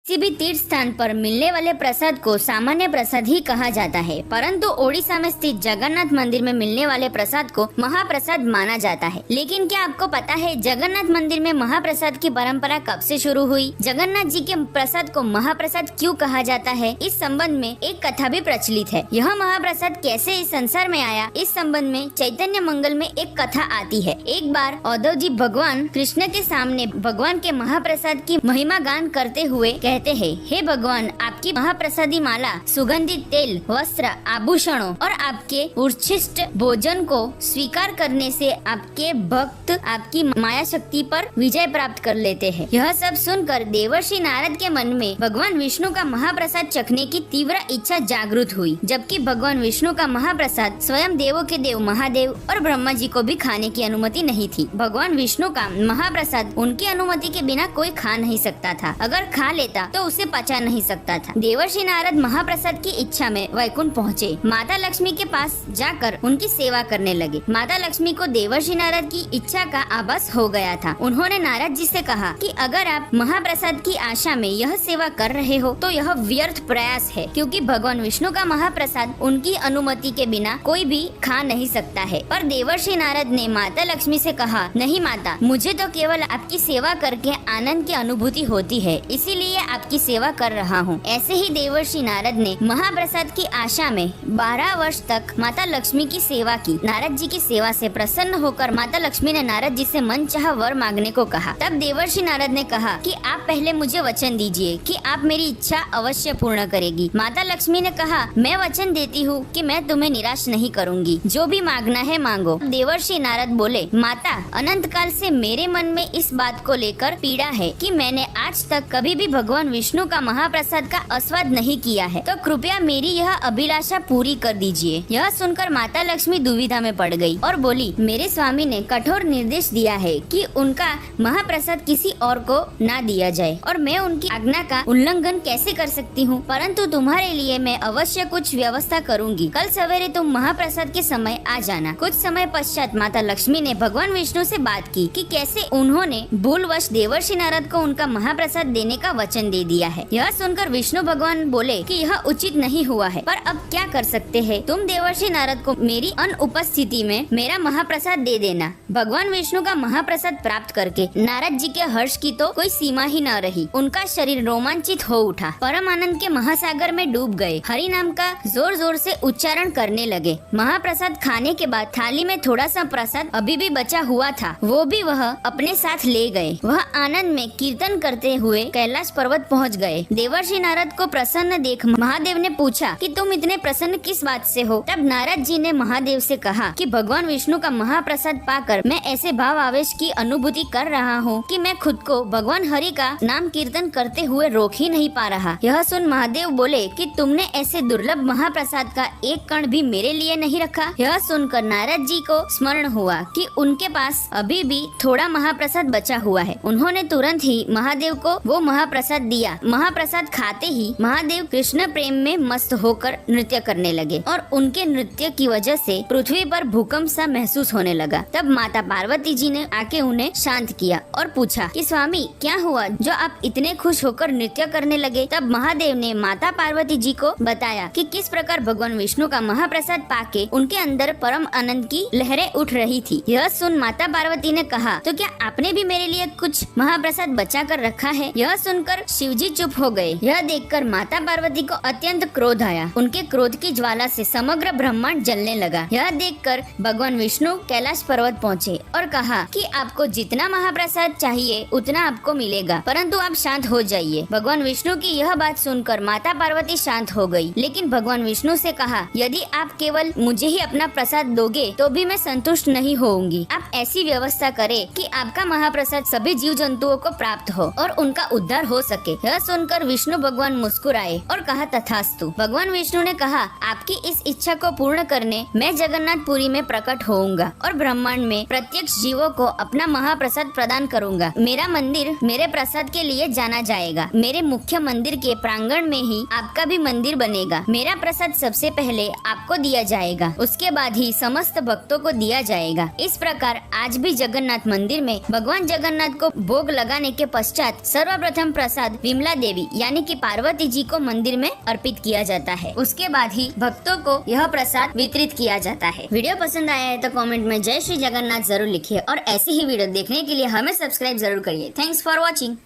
किसी भी तीर्थ स्थान पर मिलने वाले प्रसाद को सामान्य प्रसाद ही कहा जाता है, परंतु ओडिशा में स्थित जगन्नाथ मंदिर में मिलने वाले प्रसाद को महाप्रसाद माना जाता है। लेकिन क्या आपको पता है जगन्नाथ मंदिर में महाप्रसाद की परंपरा कब से शुरू हुई? जगन्नाथ जी के प्रसाद को महाप्रसाद क्यों कहा जाता है? इस संबंध में एक कथा भी प्रचलित है। यह महाप्रसाद कैसे इस संसार में आया, इस संबंध में चैतन्य मंगल में एक कथा आती है। एक बार उद्धव जी भगवान कृष्ण के सामने भगवान के महाप्रसाद की महिमा गान करते हुए कहते हैं, हे भगवान, आपकी महाप्रसादी माला, सुगंधित तेल, वस्त्र, आभूषणों और आपके उच्छिष्ट भोजन को स्वीकार करने से आपके भक्त आपकी माया शक्ति पर विजय प्राप्त कर लेते हैं। यह सब सुनकर देवर्षि नारद के मन में भगवान विष्णु का महाप्रसाद चखने की तीव्र इच्छा जागृत हुई, जबकि भगवान विष्णु का महाप्रसाद स्वयं देवों के देव महादेव और ब्रह्मा जी को भी खाने की अनुमति नहीं थी। भगवान विष्णु का महाप्रसाद उनकी अनुमति के बिना कोई खा नहीं सकता था। अगर खा लेता तो उसे पचा नहीं सकता था। देवर्षि नारद महाप्रसाद की इच्छा में वैकुंठ पहुँचे। माता लक्ष्मी के पास जाकर उनकी सेवा करने लगे। माता लक्ष्मी को देवर्षि नारद की इच्छा का आभास हो गया था। उन्होंने नारद जी से कहा कि अगर आप महाप्रसाद की आशा में यह सेवा कर रहे हो तो यह व्यर्थ प्रयास है, क्योंकि भगवान विष्णु का महाप्रसाद उनकी अनुमति के बिना कोई भी खा नहीं सकता है। पर देवर्षि नारद ने माता लक्ष्मी से कहा, नहीं माता, मुझे तो केवल आपकी सेवा करके आनंद की अनुभूति होती है, इसीलिए आपकी सेवा कर रहा हूँ। ऐसे ही देवर्षि नारद ने महाप्रसाद की आशा में 12 वर्ष तक माता लक्ष्मी की सेवा की। नारद जी की सेवा से प्रसन्न होकर माता लक्ष्मी ने नारद जी से मनचाहा वर मांगने को कहा। तब देवर्षि नारद ने कहा कि आप पहले मुझे वचन दीजिए कि आप मेरी इच्छा अवश्य पूर्ण करेगी। माता लक्ष्मी ने कहा, मैं वचन देती हूँ कि मैं तुम्हें निराश नहीं करूँगी, जो भी मांगना है मांगो। देवर्षि नारद बोले, माता, अनंत काल से मेरे मन में इस बात को लेकर पीड़ा है कि मैंने आज तक कभी भी भगवान विष्णु का महाप्रसाद का आस्वाद नहीं किया है, तो कृपया मेरी यह अभिलाषा पूरी कर दीजिए। यह सुनकर माता लक्ष्मी दुविधा में पड़ गई और बोली, मेरे स्वामी ने कठोर निर्देश दिया है कि उनका महाप्रसाद किसी और को ना दिया जाए और मैं उनकी आज्ञा का उल्लंघन कैसे कर सकती हूँ, परंतु तुम्हारे लिए मैं अवश्य कुछ व्यवस्था करूँगी। कल सवेरे तुम महाप्रसाद के समय आ जाना। कुछ समय पश्चात माता लक्ष्मी ने भगवान विष्णु से बात की कि कैसे उन्होंने भूलवश देवर्षि नारद को उनका महाप्रसाद देने का वचन दे दिया है। यह सुनकर विष्णु भगवान बोले कि यह उचित नहीं हुआ है, पर अब क्या कर सकते हैं? तुम देवर्षि नारद को मेरी अनुपस्थिति में मेरा महाप्रसाद दे देना। भगवान विष्णु का महाप्रसाद प्राप्त करके नारद जी के हर्ष की तो कोई सीमा ही न रही। उनका शरीर रोमांचित हो उठा, परम आनंद के महासागर में डूब गए। हरि नाम का जोर जोर से उच्चारण करने लगे। महाप्रसाद खाने के बाद थाली में थोड़ा सा प्रसाद अभी भी बचा हुआ था, वो भी वह अपने साथ ले गए। वह आनंद में कीर्तन करते हुए कैलाश पर्वत पहुंच गए। देवर्षि नारद को प्रसन्न देख महादेव ने पूछा कि तुम इतने प्रसन्न किस बात से हो? तब नारद जी ने महादेव से कहा कि भगवान विष्णु का महाप्रसाद पाकर मैं ऐसे भाव आवेश की अनुभूति कर रहा हूँ कि मैं खुद को भगवान हरि का नाम कीर्तन करते हुए रोक ही नहीं पा रहा। यह सुन महादेव बोले कि तुमने ऐसे दुर्लभ महाप्रसाद का एक कण भी मेरे लिए नहीं रखा। यह सुनकर नारद जी को स्मरण हुआ कि उनके पास अभी भी थोड़ा महाप्रसाद बचा हुआ है। उन्होंने तुरंत ही महादेव को वो महाप्रसाद दिया। महाप्रसाद खाते ही महादेव कृष्ण प्रेम में मस्त होकर नृत्य करने लगे और उनके नृत्य की वजह से पृथ्वी पर भूकंप सा महसूस होने लगा। तब माता पार्वती जी ने आके उन्हें शांत किया और पूछा कि स्वामी, क्या हुआ जो आप इतने खुश होकर नृत्य करने लगे? तब महादेव ने माता पार्वती जी को बताया कि किस प्रकार भगवान विष्णु का महाप्रसाद पाके उनके अंदर परम आनंद की लहरें उठ रही थी। यह सुन माता पार्वती ने कहा, तो क्या आपने भी मेरे लिए कुछ महाप्रसाद बचा कर रखा है? यह सुनकर शिवजी चुप हो गए। यह देखकर माता पार्वती को अत्यंत क्रोध आया। उनके क्रोध की ज्वाला से समग्र ब्रह्मांड जलने लगा। यह देखकर भगवान विष्णु कैलाश पर्वत पहुँचे और कहा कि आपको जितना महाप्रसाद चाहिए उतना आपको मिलेगा, परंतु आप शांत हो जाइए। भगवान विष्णु की यह बात सुनकर माता पार्वती शांत हो गई, लेकिन भगवान विष्णु से कहा, यदि आप केवल मुझे ही अपना प्रसाद दोगे तो भी मैं संतुष्ट नहीं होऊंगी। आप ऐसी व्यवस्था करें कि आपका महाप्रसाद सभी जीव जंतुओं को प्राप्त हो और उनका उद्धार हो सके। यह सुनकर विष्णु भगवान मुस्कुराए और कहा, तथास्तु। भगवान विष्णु ने कहा, आपकी इस इच्छा को पूर्ण करने मैं जगन्नाथपुरी में प्रकट होऊंगा और ब्रह्मांड में प्रत्येक जीवों को अपना महाप्रसाद प्रदान करूंगा। मेरा मंदिर मेरे प्रसाद के लिए जाना जाएगा। मेरे मुख्य मंदिर के प्रांगण में ही आपका भी मंदिर बनेगा। मेरा प्रसाद सबसे पहले आपको दिया जाएगा, उसके बाद ही समस्त भक्तों को दिया जाएगा। इस प्रकार आज भी जगन्नाथ मंदिर में भगवान जगन्नाथ को भोग लगाने के पश्चात सर्वप्रथम प्रसाद विमला देवी यानी कि पार्वती जी को मंदिर में अर्पित किया जाता है। उसके बाद ही भक्तों को यह प्रसाद वितरित किया जाता है। वीडियो पसंद आया है तो कमेंट में जय श्री जगन्नाथ जरूर लिखिए और ऐसी ही वीडियो देखने के लिए हमें सब्सक्राइब जरूर करिए। Thanks for watching.